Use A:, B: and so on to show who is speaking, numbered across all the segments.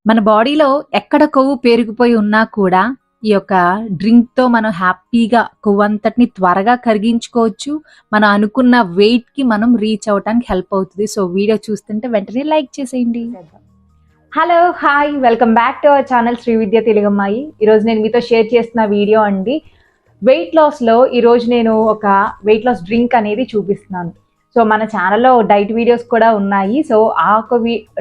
A: మన బాడీలో ఎక్కడ కొవ్వు పేరుకుపోయి ఉన్నా కూడా ఈ యొక్క డ్రింక్‌తో మనం హ్యాపీగా కొవ్వంతటిని త్వరగా కరిగించుకోవచ్చు. మనం అనుకున్న వెయిట్‌కి మనం రీచ్ అవ్వటానికి హెల్ప్ అవుతది. సో, వీడియో చూస్తుంటే వెంటనే లైక్ చేసేయండి.
B: Hello hi welcome back to our channel Sri Vidya తెలుగమ్మాయి. ఈరోజు నేను మీతో షేర్ చేస్తున్న వీడియో అండి వెయిట్ లాస్లో. ఈరోజు నేను ఒక వెయిట్ లాస్ డ్రింక్ అనేది చూపిస్తున్నాను. సో మన ఛానల్లో డైట్ వీడియోస్ కూడా ఉన్నాయి. సో ఆ ఒక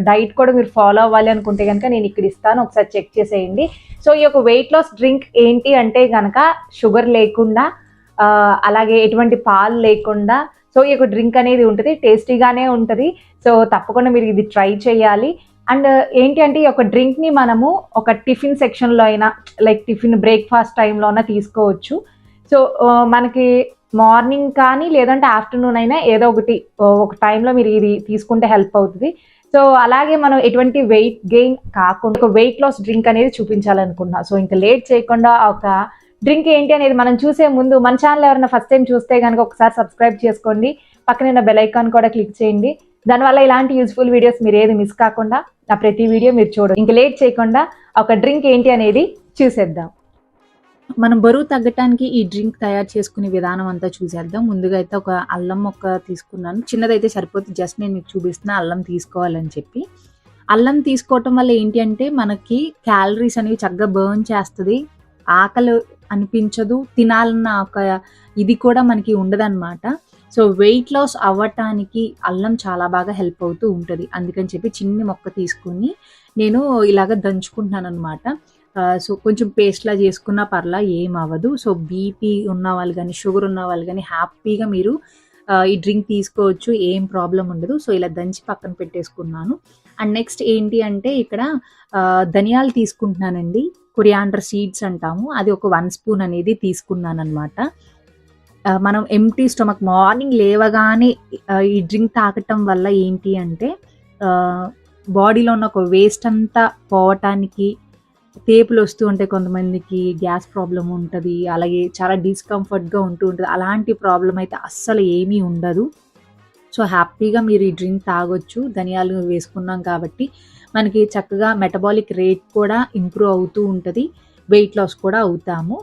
B: డైట్ కూడా మీరు ఫాలో అవ్వాలి అనుకుంటే కనుక నేను ఇక్కడ ఇస్తాను, ఒకసారి చెక్ చేసేయండి. సో ఈ యొక్క వెయిట్ లాస్ డ్రింక్ ఏంటి అంటే కనుక షుగర్ లేకుండా, అలాగే ఎటువంటి పాలు లేకుండా సో ఈ యొక్క డ్రింక్ అనేది ఉంటుంది. టేస్టీగానే ఉంటుంది. సో తప్పకుండా మీరు ఇది ట్రై చేయాలి. అండ్ ఏంటి అంటే ఈ యొక్క డ్రింక్ని మనము ఒక టిఫిన్ సెక్షన్లో అయినా, లైక్ టిఫిన్ బ్రేక్ఫాస్ట్ టైంలో అయినా తీసుకోవచ్చు. సో మనకి మార్నింగ్ కానీ లేదంటే ఆఫ్టర్నూన్ అయినా ఏదో ఒక టైంలో మీరు ఇది తీసుకుంటే హెల్ప్ అవుతుంది. సో అలాగే మనం ఎటువంటి వెయిట్ గెయిన్ కాకుండా ఒక వెయిట్ లాస్ డ్రింక్ అనేది చూపించాలనుకున్నా. సో ఇంకా లేట్ చేయకుండా ఒక డ్రింక్ ఏంటి అనేది మనం చూసే ముందు మన ఛానల్ ఎవరైనా ఫస్ట్ టైం చూస్తే కనుక ఒకసారి సబ్స్క్రైబ్ చేసుకోండి. పక్కన ఉన్న బెల్ ఐకాన్ కూడా క్లిక్ చేయండి. దానివల్ల ఇలాంటి యూజ్ఫుల్ వీడియోస్ మీరు ఏది మిస్ కాకుండా నా ప్రతి వీడియో మీరు చూడండి. ఇంకా లేట్ చేయకుండా ఒక డ్రింక్ ఏంటి అనేది చూసేద్దాం.
A: మనం బరువు తగ్గటానికి ఈ డ్రింక్ తయారు చేసుకునే విధానం అంతా చూసేద్దాం. ముందుగా అయితే ఒక అల్లం మొక్క తీసుకున్నాను. చిన్నదైతే సరిపోతుంది, జస్ట్ నేను మీకు చూపిస్తున్నా అల్లం తీసుకోవాలని చెప్పి. అల్లం తీసుకోవటం వల్ల ఏంటి అంటే మనకి క్యాలరీస్ అనేవి చక్కగా బర్న్ చేస్తుంది, ఆకలి అనిపించదు, తినాలన్న ఒక ఇది కూడా మనకి ఉండదన్నమాట. సో వెయిట్ లాస్ అవ్వటానికి అల్లం చాలా బాగా హెల్ప్ అవుతూ ఉంటుంది. అందుకని చెప్పి చిన్ని మొక్క తీసుకుని నేను ఇలాగ దంచుకుంటున్నాను అనమాట. సో కొంచెం పేస్ట్లా చేసుకున్నా పర్లా ఏం అవ్వదు. సో బీపీ ఉన్న వాళ్ళు కానీ, షుగర్ ఉన్న వాళ్ళు కానీ హ్యాపీగా మీరు ఈ డ్రింక్ తీసుకోవచ్చు, ఏం ప్రాబ్లం ఉండదు. సో ఇలా దంచి పక్కన పెట్టేసుకున్నాను. అండ్ నెక్స్ట్ ఏంటి అంటే ఇక్కడ ధనియాలు తీసుకుంటున్నానండి. కొరియాండర్ సీడ్స్ అంటాము, అది ఒక 1 స్పూన్ అనేది తీసుకున్నాను అనమాట. మనం ఎంప్టీ స్టమక్ మార్నింగ్ లేవగానే ఈ డ్రింక్ తాగటం వల్ల ఏంటి అంటే బాడీలో ఉన్న ఒక వేస్ట్ అంతా పోవటానికి, తేపులు వస్తూ ఉంటాయి కొంతమందికి, గ్యాస్ ప్రాబ్లం ఉంటుంది, అలాగే చాలా డిస్కంఫర్ట్గా ఉంటూ ఉంటుంది. అలాంటి ప్రాబ్లం అయితే అస్సలు ఏమీ ఉండదు. సో హ్యాపీగా మీరు ఈ డ్రింక్ తాగొచ్చు. ధనియాలు వేసుకున్నాం కాబట్టి మనకి చక్కగా మెటబాలిక్ రేట్ కూడా ఇంప్రూవ్ అవుతూ ఉంటుంది, వెయిట్ లాస్ కూడా అవుతాము.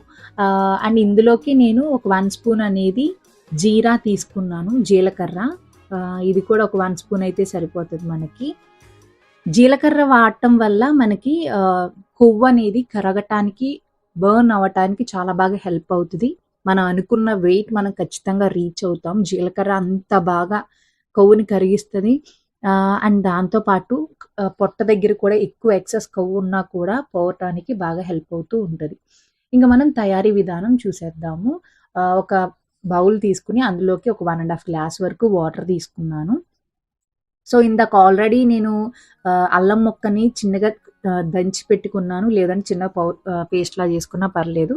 A: అండ్ ఇందులోకి నేను ఒక 1 స్పూన్ అనేది జీరా తీసుకున్నాను, జీలకర్ర. ఇది కూడా ఒక 1 స్పూన్ అయితే సరిపోతుంది మనకి. జీలకర్ర వాడటం వల్ల మనకి కొవ్వు అనేది కరగటానికి, బర్న్ అవ్వటానికి చాలా బాగా హెల్ప్ అవుతుంది. మనం అనుకున్న వెయిట్ మనం ఖచ్చితంగా రీచ్ అవుతాం. జీలకర్ర అంత బాగా కొవ్వుని కరిగిస్తుంది. అండ్ దాంతోపాటు పొట్ట దగ్గర కూడా ఎక్కువ ఎక్సెస్ కొవ్వు ఉన్నా కూడా పోవటానికి బాగా హెల్ప్ అవుతూ ఉంటుంది. ఇంకా మనం తయారీ విధానం చూసేద్దాము. ఒక బౌల్ తీసుకుని అందులోకి ఒక 1.5 గ్లాస్ వరకు వాటర్ తీసుకున్నాను. సో ఇందాక ఆల్రెడీ నేను అల్లం ముక్కని చిన్నగా దంచి పెట్టుకున్నాను, లేదంటే చిన్న పేస్ట్లా చేసుకున్నా పర్లేదు.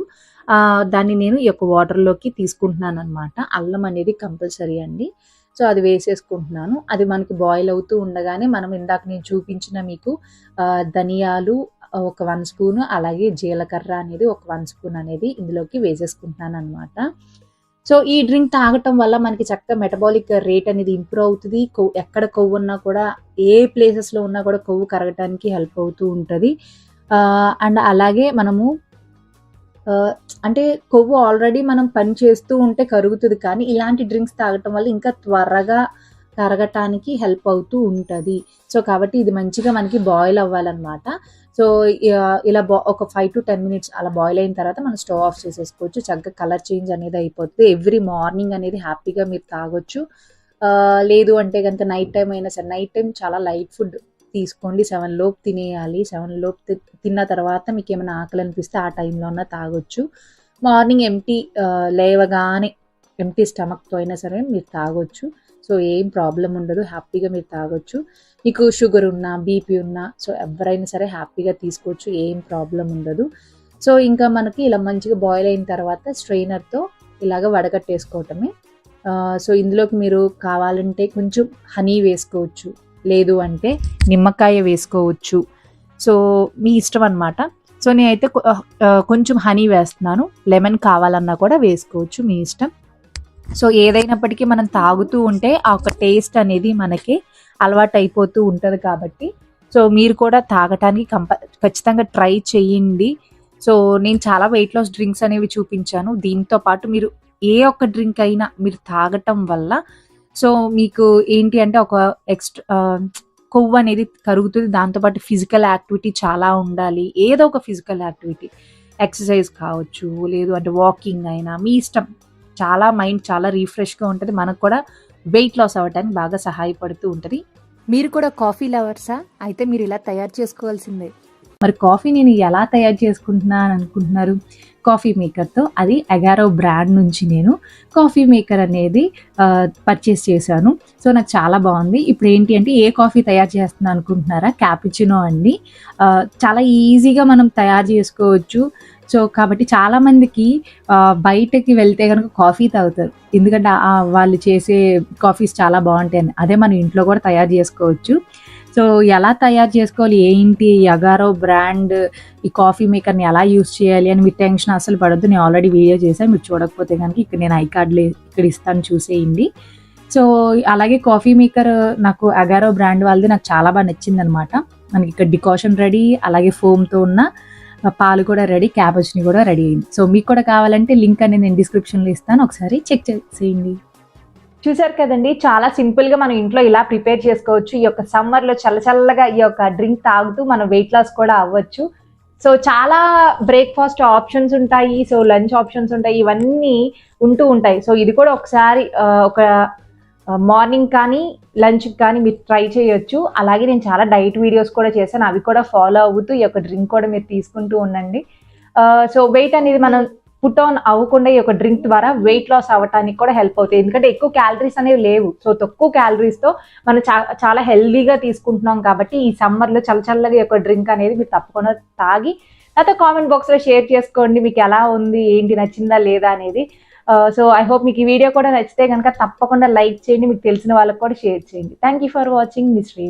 A: దాన్ని నేను ఈ యొక్క వాటర్లోకి తీసుకుంటున్నాను అనమాట. అల్లం అనేది కంపల్సరీ అండి. సో అది వేసేసుకుంటున్నాను. అది మనకి బాయిల్ అవుతూ ఉండగానే మనం ఇందాక నేను చూపించిన మీకు ధనియాలు ఒక 1 స్పూను, అలాగే జీలకర్ర అనేది ఒక 1 స్పూన్ అనేది ఇందులోకి వేసేసుకుంటున్నాను అనమాట. సో ఈ డ్రింక్ తాగటం వల్ల మనకి చక్కగా మెటబాలిక్ రేట్ అనేది ఇంప్రూవ్ అవుతుంది. ఎక్కడ కొవ్వు ఉన్నా కూడా, ఏ ప్లేసెస్లో ఉన్నా కూడా కొవ్వు కరగటానికి హెల్ప్ అవుతూ ఉంటుంది. అండ్ అలాగే మనము అంటే కొవ్వు ఆల్రెడీ మనం పని చేస్తూ ఉంటే కరుగుతుంది, కానీ ఇలాంటి డ్రింక్స్ తాగటం వల్ల ఇంకా త్వరగా కరగటానికి హెల్ప్ అవుతూ ఉంటుంది. సో కాబట్టి ఇది మంచిగా మనకి బాయిల్ అవ్వాలన్నమాట. సో ఇలా ఒక 5 to 10 minutes అలా బాయిల్ అయిన తర్వాత మనం స్టవ్ ఆఫ్ చేసేసుకోవచ్చు. చక్కగా కలర్ చేంజ్ అనేది అయిపోతుంది. ఎవ్రీ మార్నింగ్ అనేది హ్యాపీగా మీరు తాగొచ్చు. లేదు అంటే కనుక నైట్ టైం అయినా సరే, నైట్ టైం చాలా లైట్ ఫుడ్ తీసుకోండి. 7 లోపు తినేయాలి. 7 లోపు తిన్న తర్వాత మీకు ఏమైనా ఆకలి అనిపిస్తే ఆ టైంలో అన్నా తాగొచ్చు. మార్నింగ్ లేవగానే ఎంప్టీ స్టమక్తో అయినా సరే మీరు తాగొచ్చు. సో ఏం ప్రాబ్లం ఉండదు, హ్యాపీగా మీరు తాగొచ్చు. మీకు షుగర్ ఉన్నా, బీపీ ఉన్నా, సో ఎవరైనా సరే హ్యాపీగా తీసుకోవచ్చు, ఏం ప్రాబ్లం ఉండదు. సో ఇంకా మనకి ఇలా మంచిగా బాయిల్ అయిన తర్వాత స్ట్రెయినర్తో ఇలాగ వడగట్టేసుకోవటమే. సో ఇందులోకి మీరు కావాలంటే కొంచెం హనీ వేసుకోవచ్చు, లేదు అంటే నిమ్మకాయ వేసుకోవచ్చు. సో మీ ఇష్టం అనమాట. సో నేనైతే కొంచెం హనీ వేస్తున్నాను, లెమన్ కావాలన్నా కూడా వేసుకోవచ్చు, మీ ఇష్టం. సో ఏదైనప్పటికీ మనం తాగుతూ ఉంటే ఆ ఒక టేస్ట్ అనేది మనకి అలవాటు అయిపోతూ ఉంటుంది కాబట్టి సో మీరు కూడా తాగటానికి ఖచ్చితంగా ట్రై చేయండి. సో నేను చాలా వెయిట్ లాస్ డ్రింక్స్ అనేవి చూపించాను. దీంతో పాటు మీరు ఏ ఒక్క డ్రింక్ అయినా మీరు తాగటం వల్ల సో మీకు ఏంటి అంటే ఒక కొవ్వు అనేది కరుగుతుంది. దాంతోపాటు ఫిజికల్ యాక్టివిటీ చాలా ఉండాలి. ఏదో ఒక ఫిజికల్ యాక్టివిటీ, ఎక్సర్సైజ్ కావచ్చు, లేదు అంటే వాకింగ్ అయినా మీ ఇష్టం. చాలా మైండ్ చాలా రిఫ్రెష్గా ఉంటుంది. మనకు కూడా వెయిట్ లాస్ అవ్వడానికి బాగా సహాయపడుతూ ఉంటుంది. మీరు కూడా కాఫీ లవర్సా? అయితే మీరు ఇలా తయారు చేసుకోవాల్సిందే. మరి కాఫీ నేను ఎలా తయారు చేసుకుంటున్నా అని అనుకుంటున్నారు? కాఫీ మేకర్తో. అది అగారో బ్రాండ్ నుంచి నేను కాఫీ మేకర్ అనేది పర్చేస్ చేశాను. సో నాకు చాలా బాగుంది. ఇప్పుడు ఏంటి అంటే ఏ కాఫీ తయారు చేస్తున్నా అనుకుంటున్నారా? క్యాపుచినో అండి. చాలా ఈజీగా మనం తయారు చేసుకోవచ్చు. సో కాబట్టి చాలామందికి బయటకి వెళ్తే కనుక కాఫీ తాగుతారు, ఎందుకంటే వాళ్ళు చేసే కాఫీస్ చాలా బాగుంటాయని. అదే మనం ఇంట్లో కూడా తయారు చేసుకోవచ్చు. సో ఎలా తయారు చేసుకోవాలి, ఏంటి, అగారో బ్రాండ్ ఈ కాఫీ మేకర్ని ఎలా యూస్ చేయాలి అని మీరు టెన్షన్ అసలు పడొద్దు. నేను ఆల్రెడీ వీడియో చేశాను. మీరు చూడకపోతే కనుక ఇక్కడ నేను ఐకార్డ్లో ఇక్కడ ఇస్తాను, చూసేయండి. సో అలాగే కాఫీ మేకర్ నాకు అగారో బ్రాండ్ వాళ్ళది నాకు చాలా బాగా నచ్చింది అనమాట. మనకి ఇక్కడ డికాషన్ రెడీ, అలాగే ఫోమ్తో ఉన్న పాలు కూడా రెడీ, క్యాపుచినో కూడా రెడీ అయింది. సో మీకు కూడా కావాలంటే లింక్ అనేది నేను డిస్క్రిప్షన్లో ఇస్తాను, ఒకసారి చెక్ చేసేయండి.
B: చూసారు కదండి, చాలా సింపుల్గా మనం ఇంట్లో ఇలా ప్రిపేర్ చేసుకోవచ్చు. ఈ యొక్క సమ్మర్లో చల్లచల్లగా ఈ యొక్క డ్రింక్ తాగుతూ మనం వెయిట్ లాస్ కూడా అవ్వచ్చు. సో చాలా బ్రేక్ఫాస్ట్ ఆప్షన్స్ ఉంటాయి, సో లంచ్ ఆప్షన్స్ ఉంటాయి, ఇవన్నీ ఉంటూ ఉంటాయి. సో ఇది కూడా ఒకసారి ఒక మార్నింగ్ కానీ లంచ్కి కానీ మీరు ట్రై చేయొచ్చు. అలాగే నేను చాలా డైట్ వీడియోస్ కూడా చేశాను, అవి కూడా ఫాలో అవుతూ ఈ యొక్క డ్రింక్ కూడా మీరు తీసుకుంటూ ఉండండి. సో వెయిట్ అనేది మనం పుట్ ఆన్ అవ్వకుండా ఈ యొక్క డ్రింక్ ద్వారా వెయిట్ లాస్ అవ్వడానికి కూడా హెల్ప్ అవుతాయి. ఎందుకంటే ఎక్కువ క్యాలరీస్ అనేవి లేవు. సో తక్కువ క్యాలరీస్తో మనం చాలా హెల్దీగా తీసుకుంటున్నాం. కాబట్టి ఈ సమ్మర్లో చల్లచల్లగా ఈ యొక్క డ్రింక్ అనేది మీరు తప్పకుండా తాగి నాతో కామెంట్ బాక్స్లో షేర్ చేసుకోండి, మీకు ఎలా ఉంది, ఏంటి, నచ్చిందా లేదా అనేది. సో ఐ హోప్ మీకు ఈ వీడియో కూడా నచ్చితే కనుక తప్పకుండా లైక్ చేయండి, మీకు తెలిసిన వాళ్ళకి కూడా షేర్ చేయండి. Thank you for watching. మీ శ్రీ.